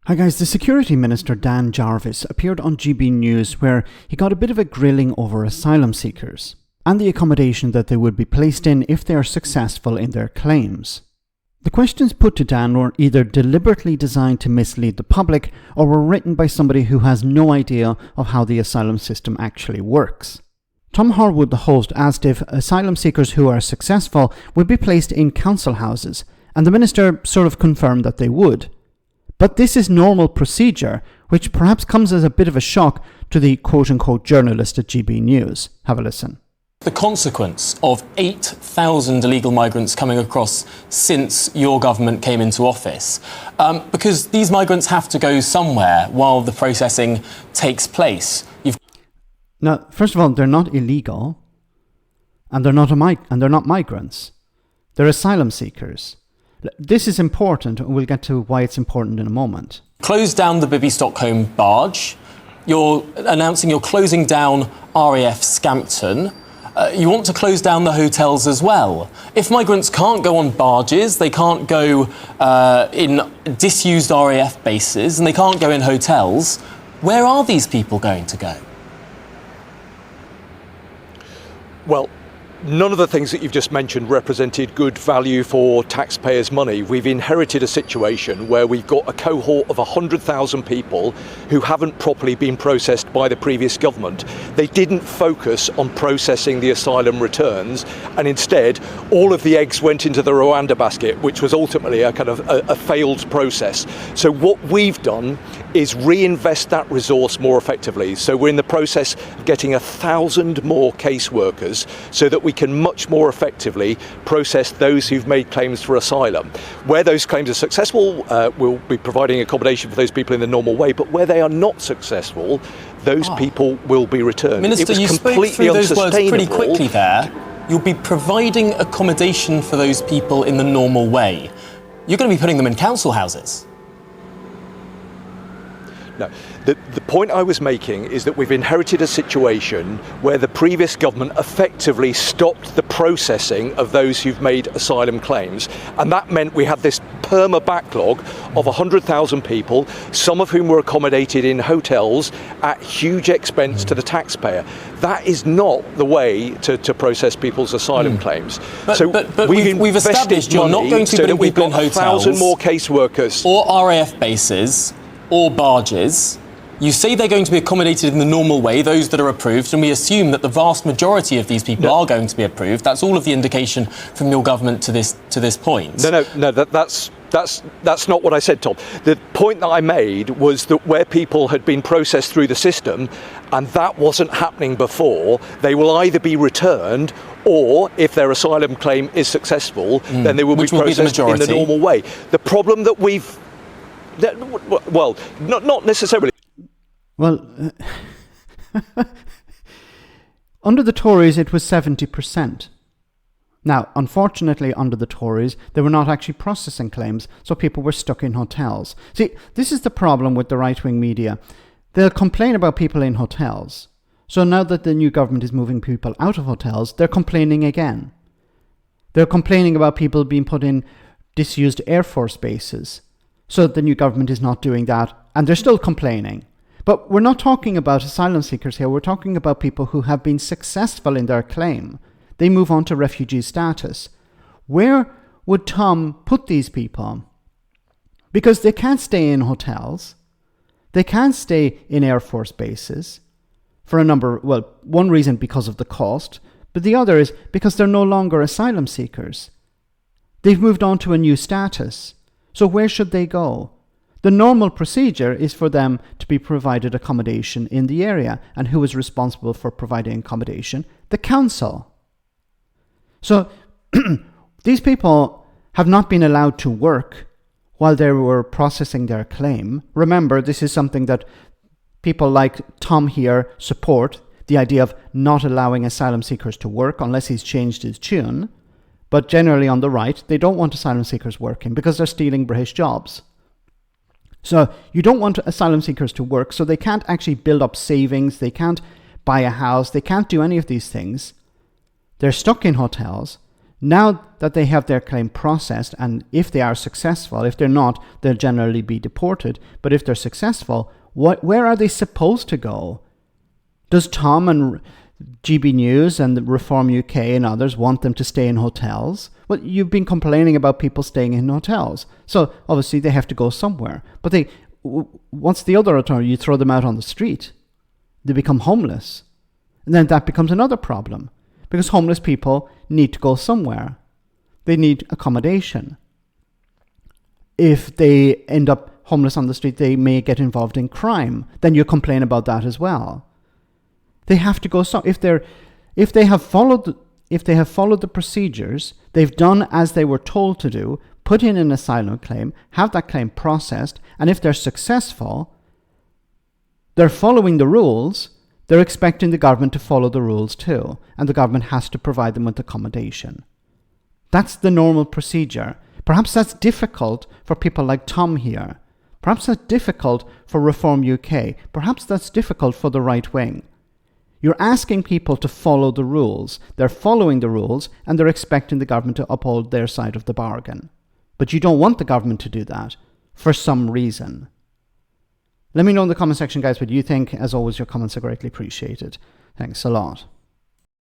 Hi guys, the Security Minister Dan Jarvis appeared on GB News where he got a bit of a grilling over asylum seekers and the accommodation that they would be placed in if they are successful in their claims. The questions put to Dan were either deliberately designed to mislead the public or were written by somebody who has no idea of how the asylum system actually works. Tom Harwood, the host, asked if asylum seekers who are successful would be placed in council houses, and the minister sort of confirmed that they would. But this is normal procedure, which perhaps comes as a bit of a shock to the quote-unquote journalist at GB News. Have a listen. The consequence of 8,000 illegal migrants coming across since your government came into office, because these migrants have to go somewhere while the processing takes place. Now, first of all, they're not illegal, and they're not migrants. They're asylum seekers. This is important, and we'll get to why it's important in a moment. Close down the Bibby Stockholm barge. You're announcing you're closing down RAF Scampton. You want to close down the hotels as well. If migrants can't go on barges, they can't go in disused RAF bases, and they can't go in hotels, where are these people going to go? Well, none of the things that you've just mentioned represented good value for taxpayers' money. We've inherited a situation where we've got a cohort of 100,000 people who haven't properly been processed by the previous government. They didn't focus on processing the asylum returns, and instead all of the eggs went into the Rwanda basket, which was ultimately a kind of a failed process. So what we've done is reinvest that resource more effectively. So we're in the process of getting 1,000 more caseworkers so that we can much more effectively process those who've made claims for asylum. Where those claims are successful, we'll be providing accommodation for those people in the normal way, but where they are not successful, those people will be returned. Minister, you spoke through those words pretty quickly there. You'll be providing accommodation for those people in the normal way. You're going to be putting them in council houses. No. The point I was making is that we've inherited a situation where the previous government effectively stopped the processing of those who've made asylum claims, and that meant we had this perma backlog of 100,000 people, some of whom were accommodated in hotels at huge expense to the taxpayer. That is not the way to process people's asylum claims. But we've established you're not going to be putting people in hotels, 1,000 more caseworkers, or RAF bases, or barges. You say they're going to be accommodated in the normal way, those that are approved, and we assume that the vast majority of these people are going to be approved. That's all of the indication from your government to this point. No, that's not what I said, Tom. The point that I made was that where people had been processed through the system, and that wasn't happening before, they will either be returned, or if their asylum claim is successful, then they will be processed in the normal way. The problem that well, not necessarily. Well, under the Tories it was 70%. Now, unfortunately, under the Tories, they were not actually processing claims, so people were stuck in hotels. See, this is the problem with the right-wing media. They'll complain about people in hotels. So now that the new government is moving people out of hotels, they're complaining again. They're complaining about people being put in disused Air Force bases. So the new government is not doing that, and they're still complaining. But we're not talking about asylum seekers here. We're talking about people who have been successful in their claim. They move on to refugee status. Where would Tom put these people? Because they can't stay in hotels. They can't stay in Air Force bases for one reason because of the cost, but the other is because they're no longer asylum seekers. They've moved on to a new status. So where should they go? The normal procedure is for them to be provided accommodation in the area. And who is responsible for providing accommodation? The council. So these people have not been allowed to work while they were processing their claim. Remember, this is something that people like Tom here support, the idea of not allowing asylum seekers to work unless he's changed his tune. But generally on the right, they don't want asylum seekers working because they're stealing British jobs. So you don't want asylum seekers to work, so they can't actually build up savings, they can't buy a house, they can't do any of these things. They're stuck in hotels. Now that they have their claim processed, and if they are successful, if they're not, they'll generally be deported. But if they're successful, where are they supposed to go? Does Tom and GB News and Reform UK and others want them to stay in hotels? Well, you've been complaining about people staying in hotels. So obviously they have to go somewhere. But once the other authority, you throw them out on the street, they become homeless. And then that becomes another problem. Because homeless people need to go somewhere. They need accommodation. If they end up homeless on the street, they may get involved in crime. Then you complain about that as well. They have to go. So if they have followed the procedures, they've done as they were told to do, put in an asylum claim, have that claim processed, and if they're successful, they're following the rules. They're expecting the government to follow the rules too, and the government has to provide them with accommodation. That's the normal procedure. Perhaps that's difficult for people like Tom here. Perhaps that's difficult for Reform UK. Perhaps that's difficult for the right wing. You're asking people to follow the rules. They're following the rules, and they're expecting the government to uphold their side of the bargain. But you don't want the government to do that for some reason. Let me know in the comment section, guys, what you think. As always, your comments are greatly appreciated. Thanks a lot.